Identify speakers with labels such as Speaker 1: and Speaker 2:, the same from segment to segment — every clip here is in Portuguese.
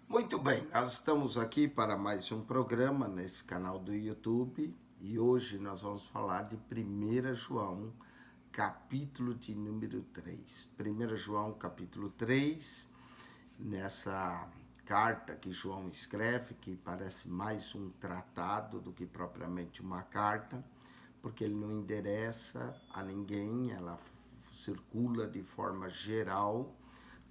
Speaker 1: Muito bem, nós estamos aqui para mais um programa nesse canal do YouTube e hoje nós vamos falar de 1 João, capítulo de número 3. 1 João, capítulo 3, nessa carta que João escreve, que parece mais um tratado do que propriamente uma carta, porque ele não endereça a ninguém, ela circula de forma geral,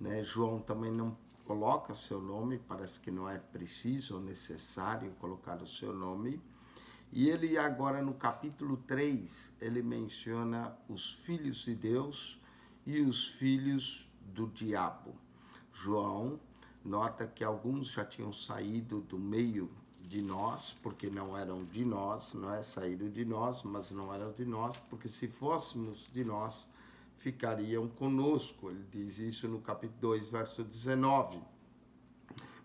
Speaker 1: né? João também não coloca seu nome, parece que não é preciso ou necessário colocar o seu nome. E ele agora no capítulo 3, ele menciona os filhos de Deus e os filhos do diabo. João nota que alguns já tinham saído do meio de nós, porque não eram de nós, não é saíram de nós, mas não eram de nós, porque se fôssemos de nós, ficariam conosco. Ele diz isso no capítulo 2, verso 19.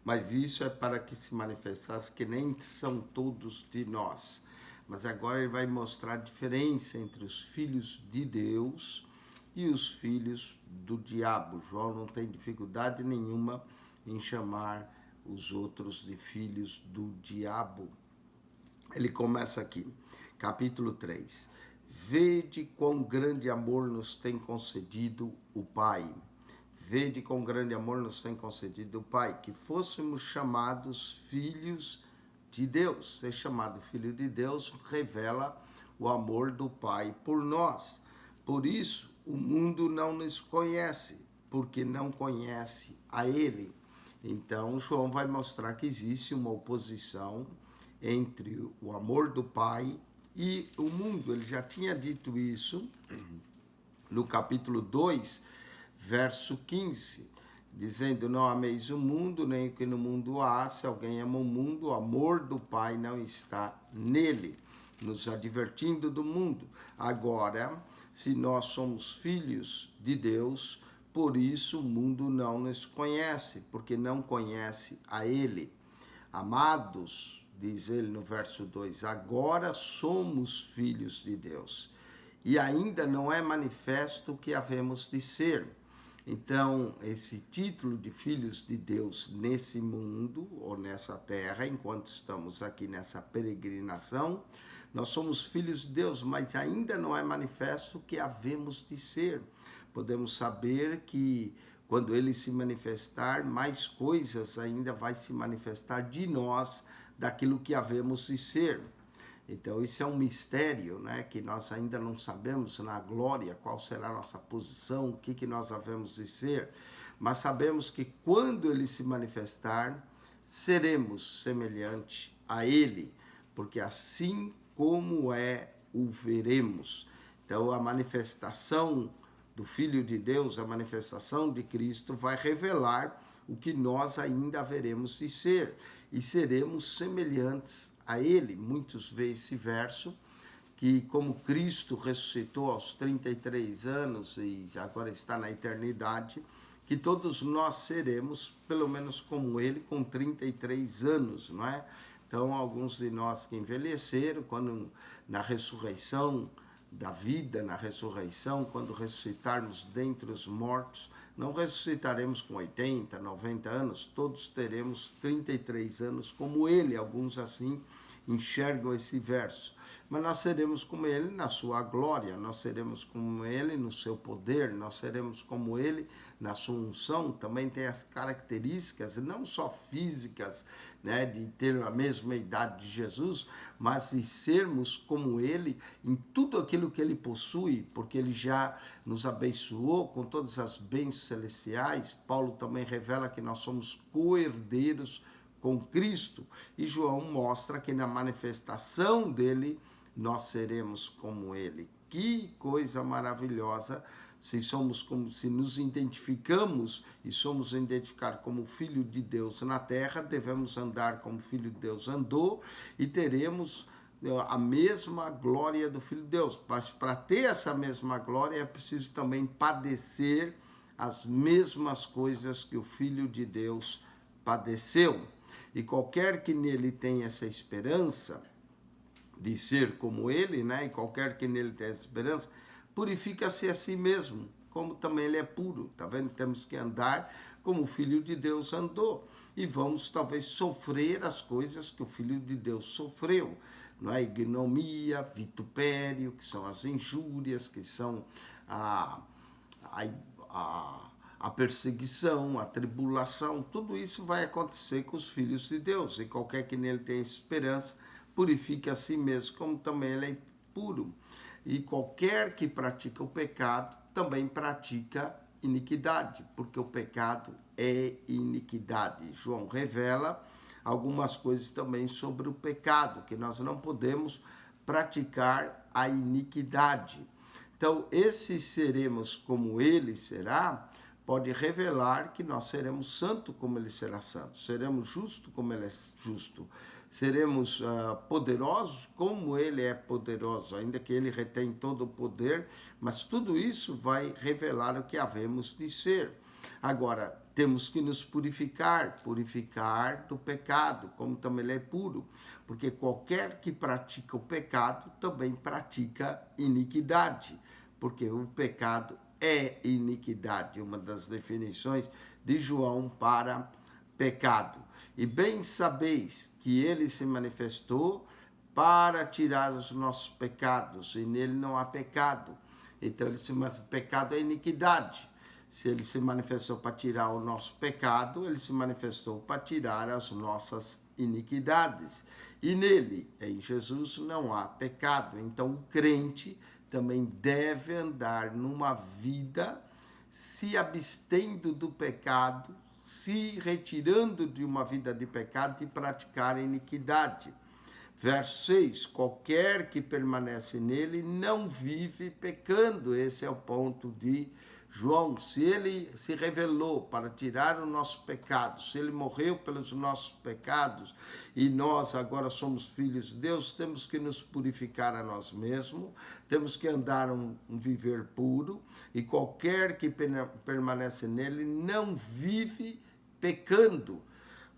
Speaker 1: Mas isso é para que se manifestasse que nem são todos de nós. Mas agora ele vai mostrar a diferença entre os filhos de Deus e os filhos do diabo. João não tem dificuldade nenhuma em chamar os outros de filhos do diabo. Ele começa aqui, capítulo 3. Vede quão grande amor nos tem concedido o Pai. Vede quão grande amor nos tem concedido o Pai, que fôssemos chamados filhos de Deus. Ser chamado filho de Deus revela o amor do Pai por nós. Por isso, o mundo não nos conhece, porque não conhece a Ele. Então, João vai mostrar que existe uma oposição entre o amor do Pai e o mundo. Ele já tinha dito isso no capítulo 2, verso 15, dizendo: não ameis o mundo, nem o que no mundo há. Se alguém ama o mundo, o amor do Pai não está nele, nos advertindo do mundo. Agora, se nós somos filhos de Deus, por isso o mundo não nos conhece, porque não conhece a Ele. Amados, diz ele no verso 2, agora somos filhos de Deus, e ainda não é manifesto o que havemos de ser. Então, esse título de filhos de Deus nesse mundo, ou nessa terra, enquanto estamos aqui nessa peregrinação, nós somos filhos de Deus, mas ainda não é manifesto o que havemos de ser. Podemos saber que quando ele se manifestar, mais coisas ainda vai se manifestar de nós, daquilo que havemos de ser. Então, isso é um mistério, né, que nós ainda não sabemos na glória qual será a nossa posição, o que nós havemos de ser, mas sabemos que quando ele se manifestar, seremos semelhante a ele, porque assim como é, o veremos. Então, a manifestação do Filho de Deus, a manifestação de Cristo, vai revelar o que nós ainda haveremos de ser, e seremos semelhantes a ele. Muitos veem esse verso, que como Cristo ressuscitou aos 33 anos e agora está na eternidade, que todos nós seremos, pelo menos como ele, com 33 anos, não é? Então, alguns de nós que envelheceram, quando na ressurreição da vida, na ressurreição, quando ressuscitarmos dentre os mortos, não ressuscitaremos com 80, 90 anos, todos teremos 33 anos como ele. Alguns assim enxergam esse verso. Mas nós seremos como ele na sua glória, nós seremos como ele no seu poder, nós seremos como ele na sua unção. Também tem as características, não só físicas, né, de ter a mesma idade de Jesus, mas de sermos como ele em tudo aquilo que ele possui, porque ele já nos abençoou com todas as bênçãos celestiais. Paulo também revela que nós somos co-herdeiros com Cristo, e João mostra que na manifestação dele nós seremos como ele. Que coisa maravilhosa! Se somos como, se nos identificamos e somos identificados como filho de Deus na terra, devemos andar como filho de Deus andou, e teremos a mesma glória do Filho de Deus. Mas para ter essa mesma glória é preciso também padecer as mesmas coisas que o Filho de Deus padeceu. E qualquer que nele tenha essa esperança de ser como ele, né? E qualquer que nele tenha essa esperança, purifica-se a si mesmo, como também ele é puro. Tá vendo? Temos que andar como o Filho de Deus andou. E vamos talvez sofrer as coisas que o Filho de Deus sofreu. Não é? Ignomia, vitupério, que são as injúrias, que são a perseguição, a tribulação, tudo isso vai acontecer com os filhos de Deus. E qualquer que nele tenha esperança, purifique a si mesmo, como também ele é puro. E qualquer que pratica o pecado, também pratica iniquidade, porque o pecado é iniquidade. João revela algumas coisas também sobre o pecado, que nós não podemos praticar a iniquidade. Então, esse seremos como ele será, pode revelar que nós seremos santo como ele será santo, seremos justo como ele é justo, seremos poderosos como ele é poderoso, ainda que ele retém todo o poder, mas tudo isso vai revelar o que havemos de ser. Agora, temos que nos purificar do pecado, como também ele é puro, porque qualquer que pratica o pecado também pratica iniquidade, porque o pecado é iniquidade, uma das definições de João para pecado. E bem sabeis que ele se manifestou para tirar os nossos pecados, e nele não há pecado. Então, o pecado é iniquidade. Se ele se manifestou para tirar o nosso pecado, ele se manifestou para tirar as nossas iniquidades. E nele, em Jesus, não há pecado. Então, o crente também deve andar numa vida se abstendo do pecado, se retirando de uma vida de pecado e praticar a iniquidade. Verso 6, qualquer que permanece nele não vive pecando. Esse é o ponto de João. Se ele se revelou para tirar o nosso pecado, se ele morreu pelos nossos pecados e nós agora somos filhos de Deus, temos que nos purificar a nós mesmos, temos que andar um viver puro, e qualquer que permanece nele não vive pecando.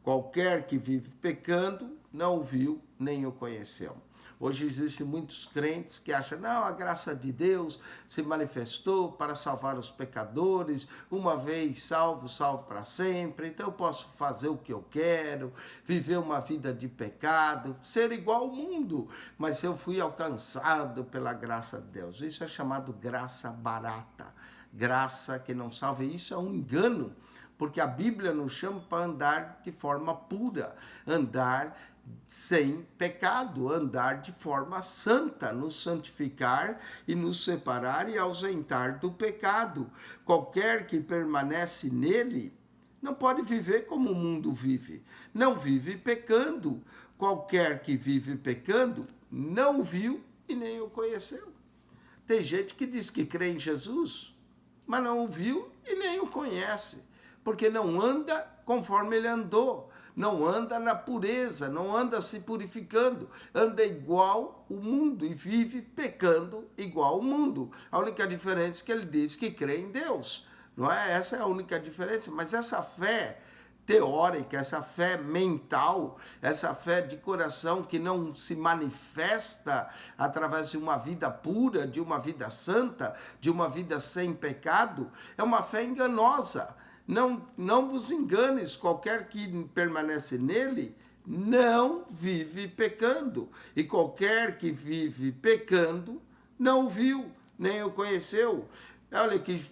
Speaker 1: Qualquer que vive pecando não o viu nem o conheceu. Hoje existem muitos crentes que acham, não, a graça de Deus se manifestou para salvar os pecadores, uma vez salvo, salvo para sempre, então eu posso fazer o que eu quero, viver uma vida de pecado, ser igual ao mundo, mas eu fui alcançado pela graça de Deus. Isso é chamado graça barata, graça que não salva, e isso é um engano, porque a Bíblia nos chama para andar de forma pura, andar sem pecado, andar de forma santa, nos santificar e nos separar e ausentar do pecado. Qualquer que permanece nele não pode viver como o mundo vive, não vive pecando. Qualquer que vive pecando não o viu e nem o conheceu. Tem gente que diz que crê em Jesus, mas não o viu e nem o conhece, porque não anda conforme ele andou, não anda na pureza, não anda se purificando, anda igual o mundo e vive pecando igual o mundo. A única diferença é que ele diz que crê em Deus, não é? Essa é a única diferença, mas essa fé teórica, essa fé mental, essa fé de coração que não se manifesta através de uma vida pura, de uma vida santa, de uma vida sem pecado, é uma fé enganosa. Não vos enganes, qualquer que permanece nele não vive pecando. E qualquer que vive pecando não o viu, nem o conheceu. Olha que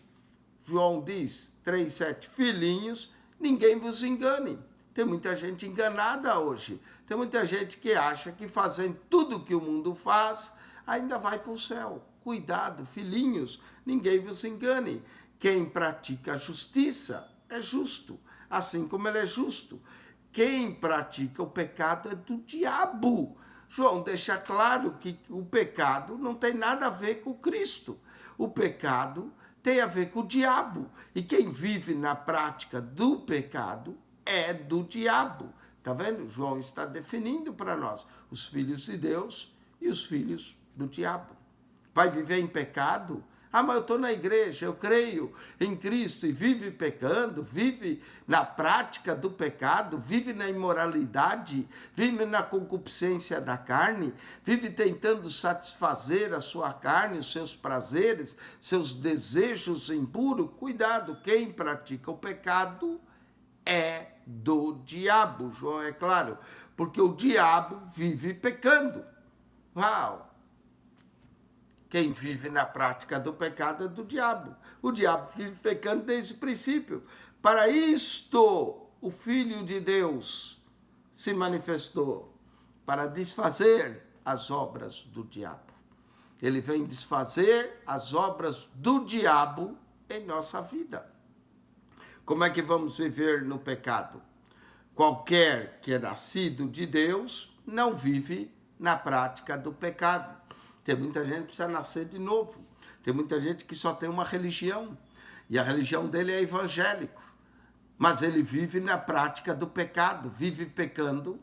Speaker 1: João diz, 3,7, filhinhos, ninguém vos engane. Tem muita gente enganada hoje. Tem muita gente que acha que fazendo tudo o que o mundo faz, ainda vai para o céu. Cuidado, filhinhos, ninguém vos engane. Quem pratica a justiça é justo, assim como ele é justo. Quem pratica o pecado é do diabo. João deixa claro que o pecado não tem nada a ver com Cristo. O pecado tem a ver com o diabo. E quem vive na prática do pecado é do diabo. Tá vendo? João está definindo para nós os filhos de Deus e os filhos do diabo. Vai viver em pecado? Ah, mas eu estou na igreja, eu creio em Cristo e vive pecando, vive na prática do pecado, vive na imoralidade, vive na concupiscência da carne, vive tentando satisfazer a sua carne, os seus prazeres, seus desejos impuros. Cuidado, quem pratica o pecado é do diabo. João é claro, porque o diabo vive pecando. Uau! Quem vive na prática do pecado é do diabo. O diabo vive pecando desde o princípio. Para isto, o Filho de Deus se manifestou, para desfazer as obras do diabo. Ele vem desfazer as obras do diabo em nossa vida. Como é que vamos viver no pecado? Qualquer que é nascido de Deus não vive na prática do pecado. Tem muita gente que precisa nascer de novo. Tem muita gente que só tem uma religião. E a religião dele é evangélico. Mas ele vive na prática do pecado, vive pecando.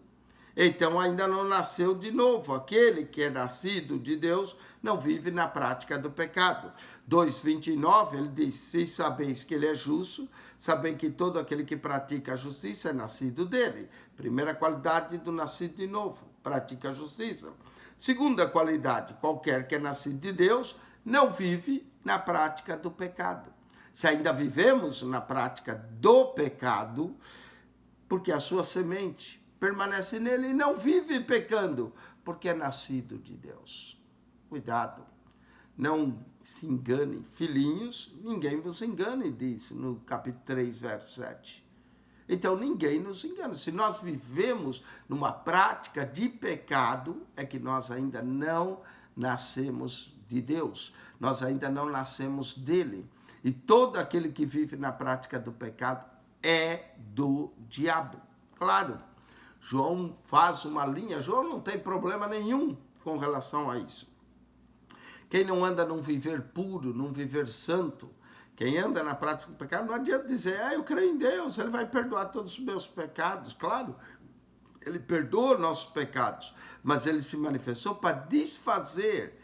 Speaker 1: Então ainda não nasceu de novo. Aquele que é nascido de Deus não vive na prática do pecado. 2:29, ele diz, se sabeis que ele é justo, sabem que todo aquele que pratica a justiça é nascido dele. Primeira qualidade do nascido de novo, pratica a justiça. Segunda qualidade, qualquer que é nascido de Deus não vive na prática do pecado. Se ainda vivemos na prática do pecado, porque a sua semente permanece nele e não vive pecando, porque é nascido de Deus. Cuidado, não se enganem, filhinhos, ninguém vos engane, diz no capítulo 3, verso 7. Então ninguém nos engana. Se nós vivemos numa prática de pecado, é que nós ainda não nascemos de Deus. Nós ainda não nascemos dele. E todo aquele que vive na prática do pecado é do diabo. Claro, João faz uma linha. João não tem problema nenhum com relação a isso. Quem não anda num viver puro, num viver santo, quem anda na prática do pecado, não adianta dizer, eu creio em Deus, ele vai perdoar todos os meus pecados. Claro, ele perdoa nossos pecados, mas ele se manifestou para desfazer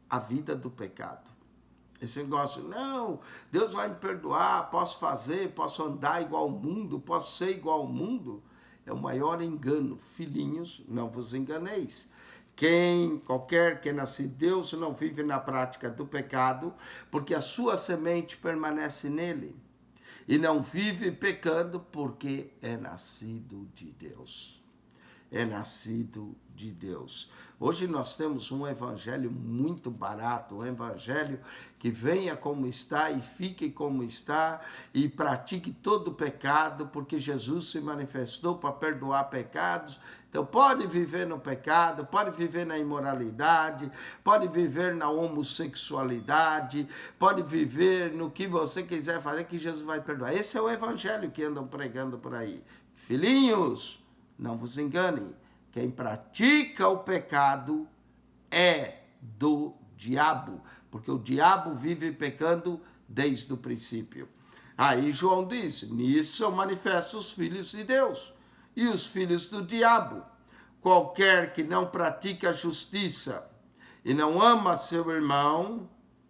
Speaker 1: a vida do pecado. Esse negócio, não, Deus vai me perdoar, posso fazer, posso andar igual ao mundo, posso ser igual ao mundo. É o maior engano. Filhinhos, não vos enganeis. Qualquer que é nascido de Deus não vive na prática do pecado, porque a sua semente permanece nele. E não vive pecando porque é nascido de Deus. É nascido de Deus. Hoje nós temos um evangelho muito barato, um evangelho que venha como está e fique como está e pratique todo o pecado, porque Jesus se manifestou para perdoar pecados. Então pode viver no pecado, pode viver na imoralidade, pode viver na homossexualidade, pode viver no que você quiser fazer, que Jesus vai perdoar. Esse é o evangelho que andam pregando por aí. Filhinhos, não vos enganem, quem pratica o pecado é do diabo, porque o diabo vive pecando desde o princípio. Aí João diz, nisso são manifestos os filhos de Deus e os filhos do diabo. Qualquer que não pratica a justiça e não ama seu irmão,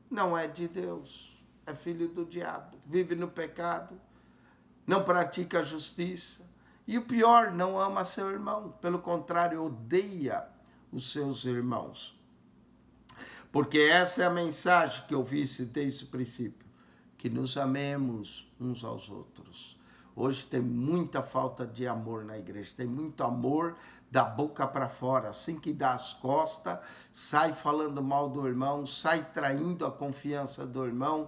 Speaker 1: não é de Deus, é filho do diabo, vive no pecado, não pratica a justiça. E o pior, não ama seu irmão. Pelo contrário, odeia os seus irmãos. Porque essa é a mensagem que eu disse desde o princípio. Que nos amemos uns aos outros. Hoje tem muita falta de amor na igreja. Tem muito amor da boca para fora. Assim que dá as costas, sai falando mal do irmão, sai traindo a confiança do irmão.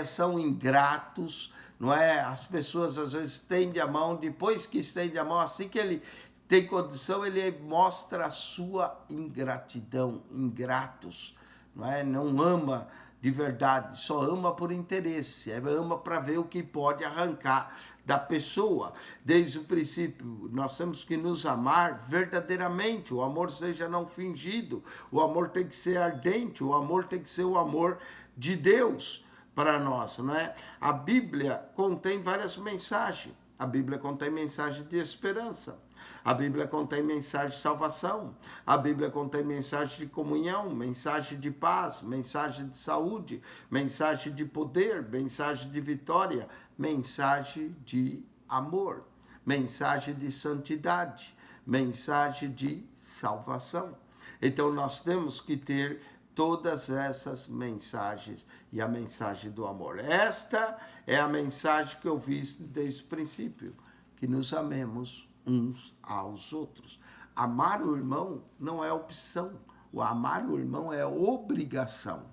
Speaker 1: São ingratos. Não é? As pessoas às vezes estendem a mão, depois que estende a mão, assim que ele tem condição, ele mostra a sua ingratidão, ingratos, não é? Não ama de verdade, só ama por interesse, ama para ver o que pode arrancar da pessoa. Desde o princípio, nós temos que nos amar verdadeiramente, o amor seja não fingido, o amor tem que ser ardente, o amor tem que ser o amor de Deus para nós, não é? A Bíblia contém várias mensagens. A Bíblia contém mensagem de esperança. A Bíblia contém mensagem de salvação. A Bíblia contém mensagem de comunhão, mensagem de paz, mensagem de saúde, mensagem de poder, mensagem de vitória, mensagem de amor, mensagem de santidade, mensagem de salvação. Então nós temos que ter todas essas mensagens e a mensagem do amor. Esta é a mensagem que eu vi desde o princípio, que nos amemos uns aos outros. Amar o irmão não é opção. O amar o irmão é obrigação.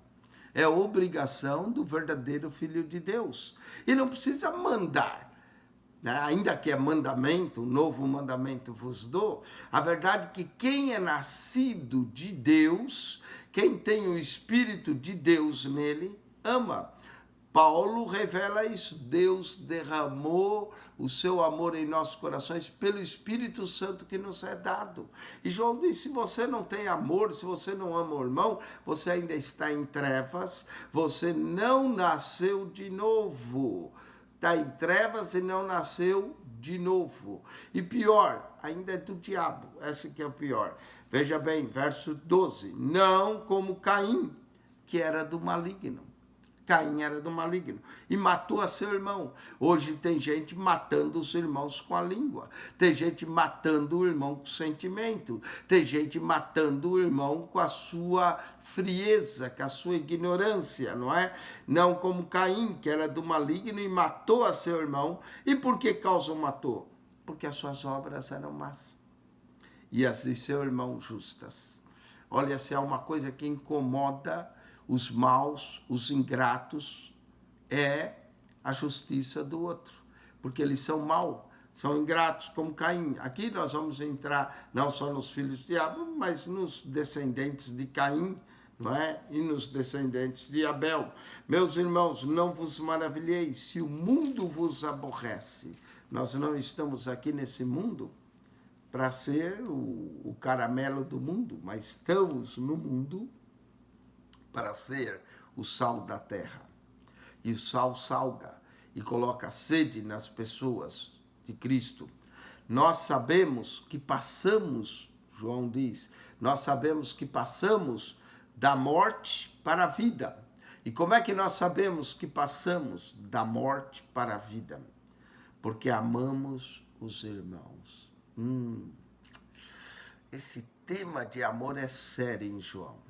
Speaker 1: É obrigação do verdadeiro Filho de Deus. E não precisa mandar, né? Ainda que é mandamento, um novo mandamento vos dou. A verdade é que quem é nascido de Deus, quem tem o Espírito de Deus nele, ama. Paulo revela isso. Deus derramou o seu amor em nossos corações pelo Espírito Santo que nos é dado. E João diz, se você não tem amor, se você não ama o irmão, você ainda está em trevas, você não nasceu de novo. Está em trevas e não nasceu de novo. E pior, ainda é do diabo. Esse que é o pior. Veja bem, verso 12. Não como Caim, que era do maligno. Caim era do maligno e matou a seu irmão. Hoje tem gente matando os irmãos com a língua. Tem gente matando o irmão com sentimento. Tem gente matando o irmão com a sua frieza, com a sua ignorância, não é? Não como Caim, que era do maligno e matou a seu irmão. E por que causa matou? Porque as suas obras eram más e as de seu irmão justas. Olha, se há uma coisa que incomoda os maus, os ingratos, é a justiça do outro. Porque eles são maus, são ingratos, como Caim. Aqui nós vamos entrar não só nos filhos do diabo, mas nos descendentes de Caim, não é? E nos descendentes de Abel. Meus irmãos, não vos maravilheis se o mundo vos aborrece. Nós não estamos aqui nesse mundo para ser o caramelo do mundo, mas estamos no mundo para ser o sal da terra. E o sal salga e coloca sede nas pessoas de Cristo. Nós sabemos que passamos, João diz, nós sabemos que passamos da morte para a vida. E como é que nós sabemos que passamos da morte para a vida? Porque amamos os irmãos. Esse tema de amor é sério em João.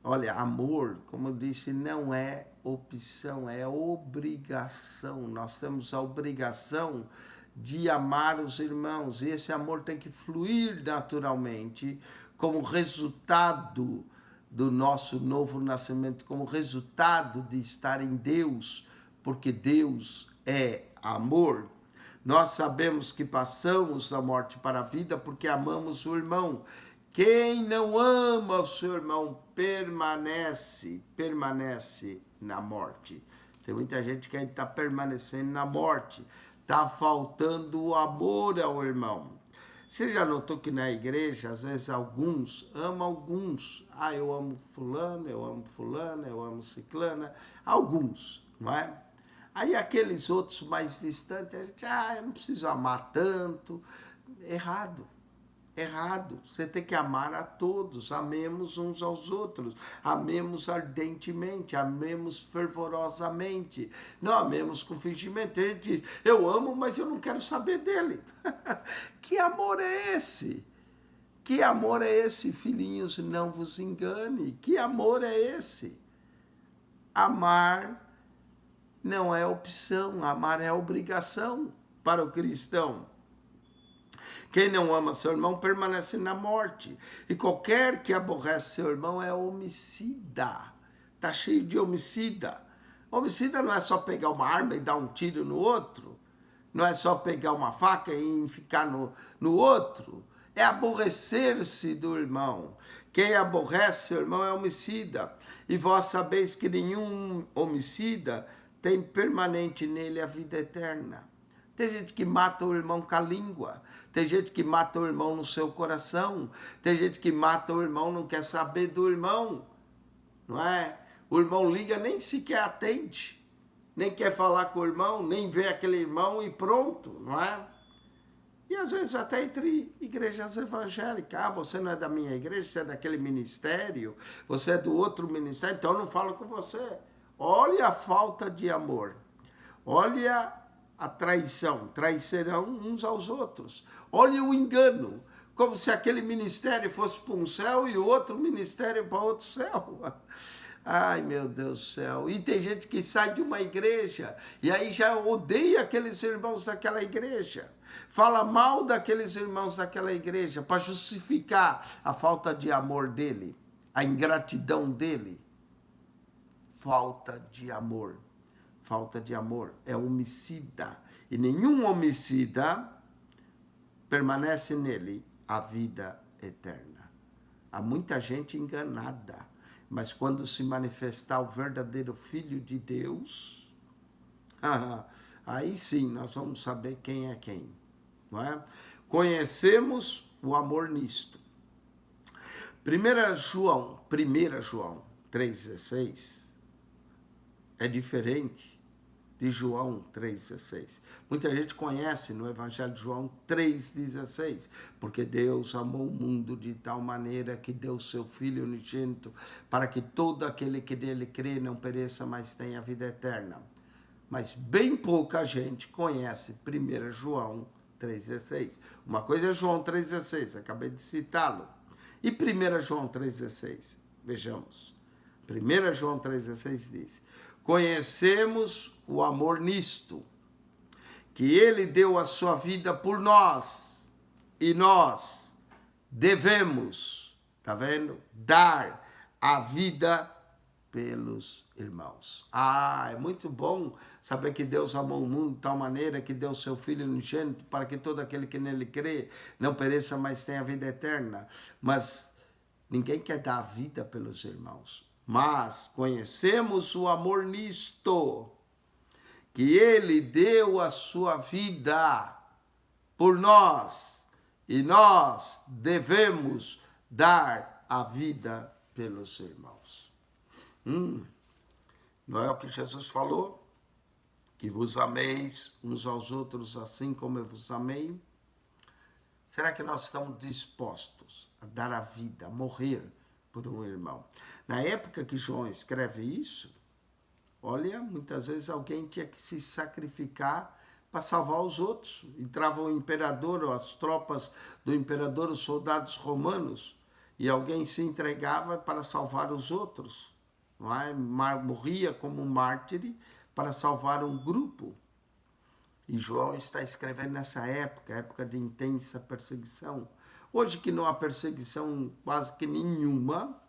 Speaker 1: Olha, amor, como eu disse, não é opção, é obrigação. Nós temos a obrigação de amar os irmãos. E esse amor tem que fluir naturalmente como resultado do nosso novo nascimento, como resultado de estar em Deus, porque Deus é amor. Nós sabemos que passamos da morte para a vida porque amamos o irmão. Quem não ama o seu irmão permanece na morte. Tem muita gente que ainda está permanecendo na morte. Está faltando o amor ao irmão. Você já notou que na igreja, às vezes, alguns amam alguns. Eu amo fulano, eu amo fulana, eu amo ciclana. Alguns, não é? Aí aqueles outros mais distantes, a gente, eu não preciso amar tanto. Errado. Errado. Você tem que amar a todos. Amemos uns aos outros. Amemos ardentemente. Amemos fervorosamente. Não amemos com fingimento. Ele diz, eu amo, mas eu não quero saber dele. Que amor é esse? Que amor é esse, filhinhos? Não vos engane. Que amor é esse? Amar não é opção. Amar é obrigação para o cristão. Quem não ama seu irmão permanece na morte. E qualquer que aborrece seu irmão é homicida. Está cheio de homicida. Homicida não é só pegar uma arma e dar um tiro no outro. Não é só pegar uma faca e ficar no outro. É aborrecer-se do irmão. Quem aborrece seu irmão é homicida. E vós sabeis que nenhum homicida tem permanente nele a vida eterna. Tem gente que mata o irmão com a língua. Tem gente que mata o irmão no seu coração. Tem gente que mata o irmão, não quer saber do irmão. Não é? O irmão liga, nem sequer atende. Nem quer falar com o irmão, nem vê aquele irmão e pronto, não é? E às vezes até entre igrejas evangélicas. Você não é da minha igreja, você é daquele ministério. Você é do outro ministério, então eu não falo com você. Olha a falta de amor. Olha a traição, traiçarão uns aos outros. Olha o engano, como se aquele ministério fosse para um céu e o outro ministério para outro céu. Ai, meu Deus do céu. E tem gente que sai de uma igreja e aí já odeia aqueles irmãos daquela igreja. Fala mal daqueles irmãos daquela igreja para justificar a falta de amor dele, a ingratidão dele. Falta de amor. Falta de amor. É homicida. E nenhum homicida permanece nele a vida eterna. Há muita gente enganada. Mas quando se manifestar o verdadeiro Filho de Deus, aí sim nós vamos saber quem é quem. Não é? Conhecemos o amor nisto. 1 João 3,16 é diferente de João 3,16. Muita gente conhece no Evangelho de João 3,16, porque Deus amou o mundo de tal maneira que deu seu Filho unigênito para que todo aquele que nele crê não pereça, mas tenha vida eterna. Mas bem pouca gente conhece 1 João 3,16. Uma coisa é João 3,16, acabei de citá-lo. E 1 João 3,16? Vejamos. 1 João 3,16 diz: conhecemos o amor nisto, que ele deu a sua vida por nós, e nós devemos, tá vendo? Dar a vida pelos irmãos. É muito bom saber que Deus amou o mundo de tal maneira que deu seu Filho unigênito para que todo aquele que nele crê não pereça, mas tenha vida eterna. Mas ninguém quer dar a vida pelos irmãos. Mas conhecemos o amor nisto, que ele deu a sua vida por nós, e nós devemos dar a vida pelos irmãos. Não é o que Jesus falou? Que vos ameis uns aos outros assim como eu vos amei? Será que nós estamos dispostos a dar a vida, a morrer por um irmão? Na época que João escreve isso, olha, muitas vezes alguém tinha que se sacrificar para salvar os outros. Entrava o imperador, ou as tropas do imperador, os soldados romanos, e alguém se entregava para salvar os outros. Não é? Morria como um mártir para salvar um grupo. E João está escrevendo nessa época, época de intensa perseguição. Hoje que não há perseguição quase que nenhuma,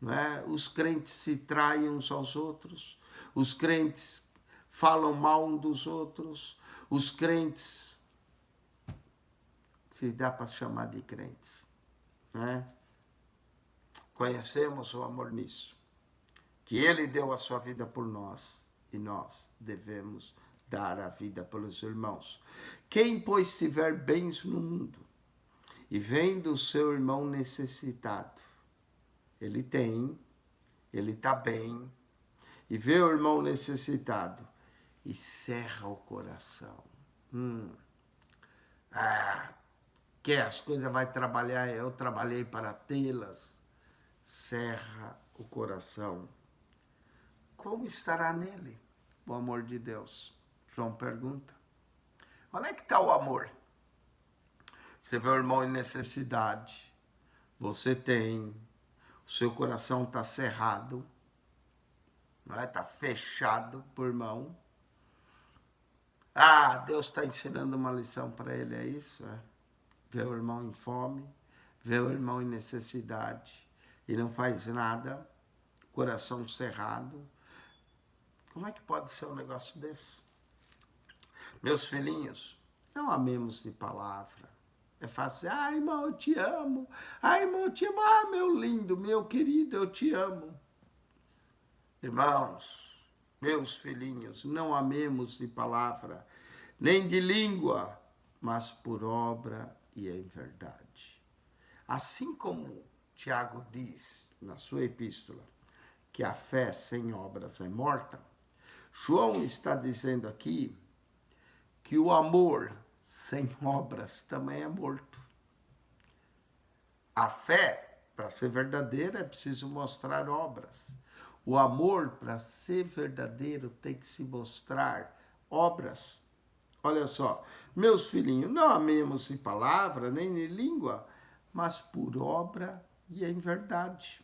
Speaker 1: não é? Os crentes se traem uns aos outros, os crentes falam mal uns dos outros, os crentes, se dá para chamar de crentes, não é? Conhecemos o amor nisso, que ele deu a sua vida por nós, e nós devemos dar a vida pelos irmãos. Quem, pois, tiver bens no mundo, e vendo o seu irmão necessitado, ele está bem, e vê o irmão necessitado, e cerra o coração. Que as coisas vai trabalhar, eu trabalhei para tê-las. Cerra o coração. Como estará nele o amor de Deus? João pergunta. Onde é que está o amor? Você vê o irmão em necessidade, você tem, o seu coração está cerrado, não é? Está fechado por irmão. Deus está ensinando uma lição para ele, é isso? Vê o irmão em fome, vê o irmão em necessidade e não faz nada, coração cerrado. Como é que pode ser um negócio desse? Meus filhinhos, não amemos de palavra. É fácil, irmão, eu te amo. Irmão, eu te amo. Meu lindo, meu querido, eu te amo. Irmãos, meus filhinhos, não amemos de palavra, nem de língua, mas por obra e em verdade. Assim como Tiago diz na sua epístola que a fé sem obras é morta, João está dizendo aqui que o amor sem obras também é morto. A fé, para ser verdadeira, é preciso mostrar obras. O amor, para ser verdadeiro, tem que se mostrar obras. Olha só, meus filhinhos, não amemos em palavra, nem em língua, mas por obra e em verdade.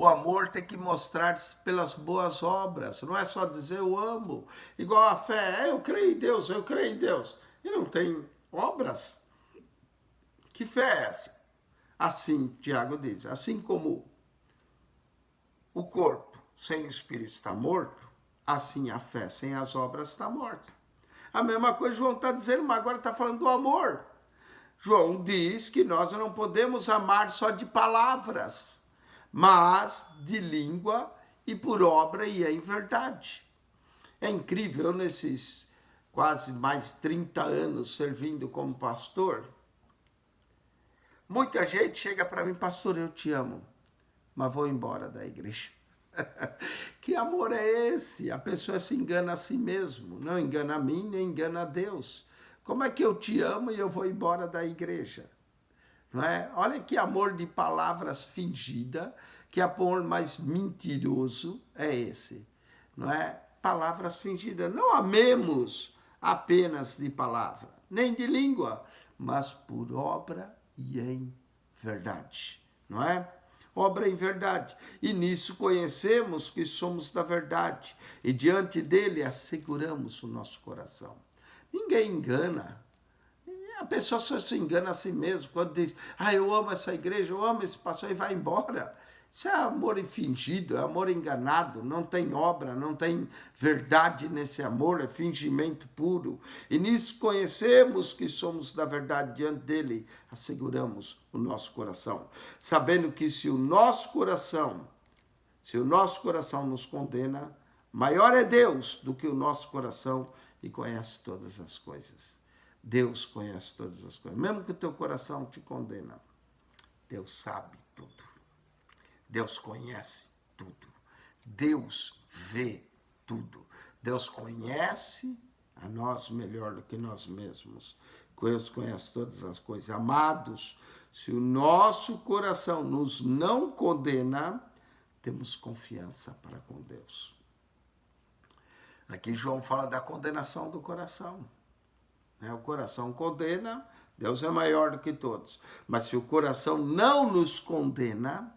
Speaker 1: O amor tem que mostrar-se pelas boas obras. Não é só dizer eu amo. Igual a fé. Eu creio em Deus, eu creio em Deus. E não tem obras. Que fé é essa? Assim, Tiago diz, assim como o corpo sem o espírito está morto, assim a fé sem as obras está morta. A mesma coisa João está dizendo, mas agora está falando do amor. João diz que nós não podemos amar só de palavras, mas de língua e por obra e em verdade. É incrível, nesses quase mais 30 anos servindo como pastor, muita gente chega para mim, pastor, eu te amo, mas vou embora da igreja. Que amor é esse? A pessoa se engana a si mesmo, não engana a mim, nem engana a Deus. Como é que eu te amo e eu vou embora da igreja? Não é? Olha que amor de palavras fingida, que amor mais mentiroso é esse, não é? Palavras fingidas. Não amemos apenas de palavra, nem de língua, mas por obra e em verdade, não é? Obra em verdade. E nisso conhecemos que somos da verdade. E diante dele asseguramos o nosso coração. Ninguém engana. A pessoa só se engana a si mesmo quando diz, eu amo essa igreja, eu amo esse pastor e vai embora. Isso é amor fingido, é amor enganado, não tem obra, não tem verdade nesse amor, é fingimento puro. E nisso conhecemos que somos da verdade diante dele, asseguramos o nosso coração, sabendo que se o nosso coração nos condena, maior é Deus do que o nosso coração e conhece todas as coisas. Deus conhece todas as coisas. Mesmo que o teu coração te condena, Deus sabe tudo. Deus conhece tudo. Deus vê tudo. Deus conhece a nós melhor do que nós mesmos. Deus conhece todas as coisas. Amados, se o nosso coração nos não condena, temos confiança para com Deus. Aqui João fala da condenação do coração. O coração condena, Deus é maior do que todos. Mas se o coração não nos condena,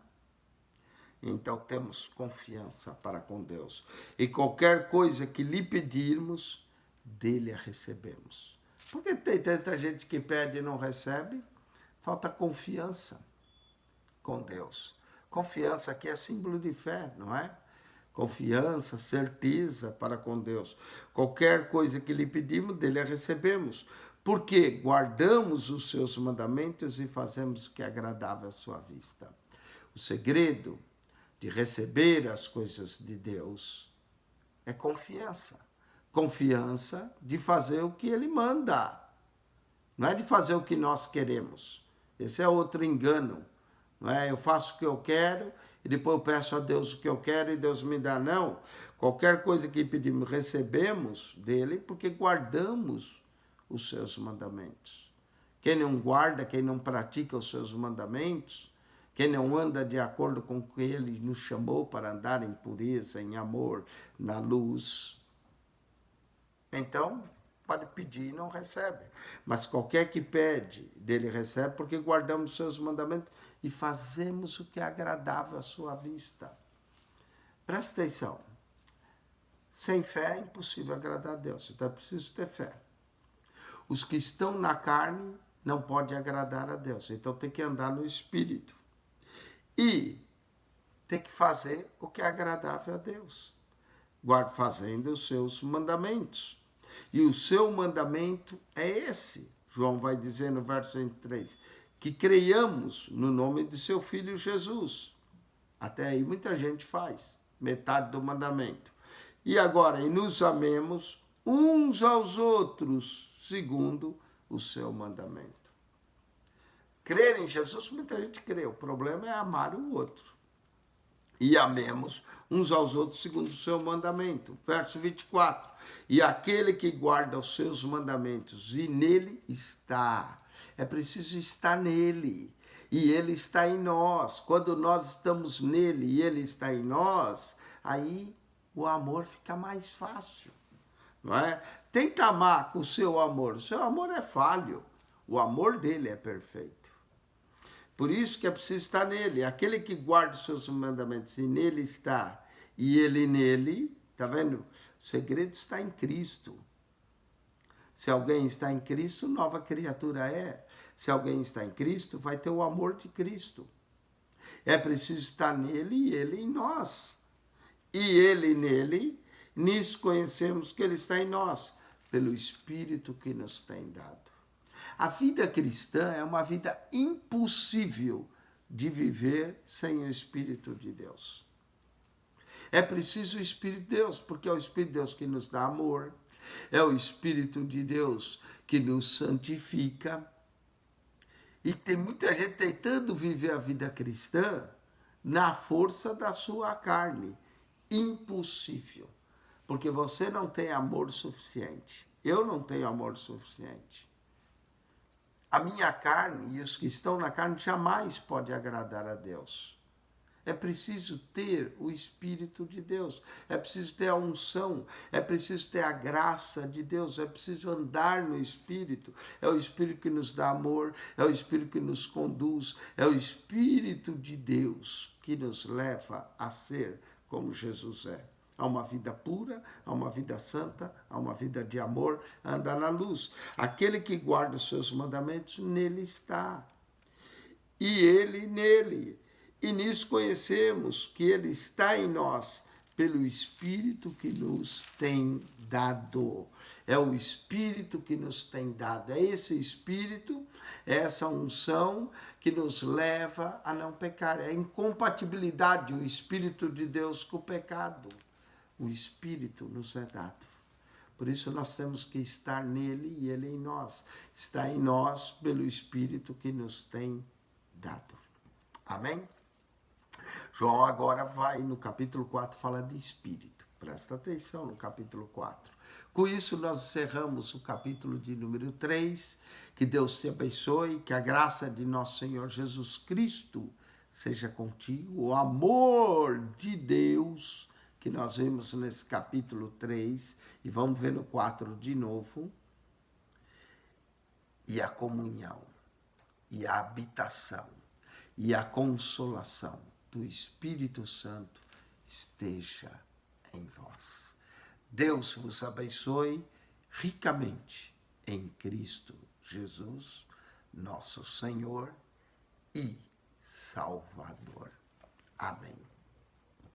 Speaker 1: então temos confiança para com Deus. E qualquer coisa que lhe pedirmos, dele a recebemos. Por que tem tanta gente que pede e não recebe? Falta confiança com Deus. Confiança aqui é símbolo de fé, não é? Confiança, certeza para com Deus. Qualquer coisa que lhe pedimos, dele a recebemos. Porque guardamos os seus mandamentos e fazemos o que é agradável à sua vista. O segredo de receber as coisas de Deus é confiança. Confiança de fazer o que ele manda. Não é de fazer o que nós queremos. Esse é outro engano. Não é? Eu faço o que eu quero e depois eu peço a Deus o que eu quero e Deus me dá. Não. Qualquer coisa que pedimos, recebemos dele porque guardamos os seus mandamentos. Quem não guarda, quem não pratica os seus mandamentos, quem não anda de acordo com o que ele nos chamou para andar em pureza, em amor, na luz, então pode pedir e não recebe. Mas qualquer que pede, dele recebe, porque guardamos os seus mandamentos e fazemos o que é agradável à sua vista. Presta atenção. Sem fé é impossível agradar a Deus. Então é preciso ter fé. Os que estão na carne não podem agradar a Deus. Então tem que andar no Espírito. E tem que fazer o que é agradável a Deus. Fazendo os seus mandamentos. E o seu mandamento é esse. João vai dizer no verso 23, que creiamos no nome de seu Filho Jesus. Até aí muita gente faz, metade do mandamento. E agora, e nos amemos uns aos outros, segundo o seu mandamento. Crer em Jesus, muita gente crê. O problema é amar o outro. E amemos uns aos outros segundo o seu mandamento. Verso 24. E aquele que guarda os seus mandamentos e nele está. É preciso estar nele. E ele está em nós. Quando nós estamos nele e ele está em nós, aí o amor fica mais fácil. Não é? Tenta amar com o seu amor. O seu amor é falho. O amor dele é perfeito. Por isso que é preciso estar nele. Aquele que guarda os seus mandamentos e nele está, e ele nele, tá vendo? O segredo está em Cristo. Se alguém está em Cristo, nova criatura é. Se alguém está em Cristo, vai ter o amor de Cristo. É preciso estar nele e ele em nós. E ele nele, nisso conhecemos que ele está em nós, pelo Espírito que nos tem dado. A vida cristã é uma vida impossível de viver sem o Espírito de Deus. É preciso o Espírito de Deus, porque é o Espírito de Deus que nos dá amor, é o Espírito de Deus que nos santifica. E tem muita gente tentando viver a vida cristã na força da sua carne. Impossível. Porque você não tem amor suficiente. Eu não tenho amor suficiente. A minha carne e os que estão na carne jamais pode agradar a Deus. É preciso ter o Espírito de Deus, é preciso ter a unção, é preciso ter a graça de Deus, é preciso andar no Espírito. É o Espírito que nos dá amor, é o Espírito que nos conduz, é o Espírito de Deus que nos leva a ser como Jesus é. A uma vida pura, a uma vida santa, a uma vida de amor, a andar na luz. Aquele que guarda os seus mandamentos, nele está. E ele nele. E nisso conhecemos que ele está em nós, pelo Espírito que nos tem dado. É o Espírito que nos tem dado. É esse Espírito, essa unção que nos leva a não pecar. É a incompatibilidade, o Espírito de Deus com o pecado. O Espírito nos é dado. Por isso nós temos que estar nele e ele em nós. Está em nós pelo Espírito que nos tem dado. Amém? João agora vai no capítulo 4 falar de Espírito. Presta atenção no capítulo 4. Com isso nós encerramos o capítulo de número 3. Que Deus te abençoe, que a graça de nosso Senhor Jesus Cristo seja contigo. O amor de Deus que nós vimos nesse capítulo 3, e vamos ver no 4 de novo, e a comunhão, e a habitação, e a consolação do Espírito Santo esteja em vós. Deus vos abençoe ricamente em Cristo Jesus, nosso Senhor e Salvador. Amém.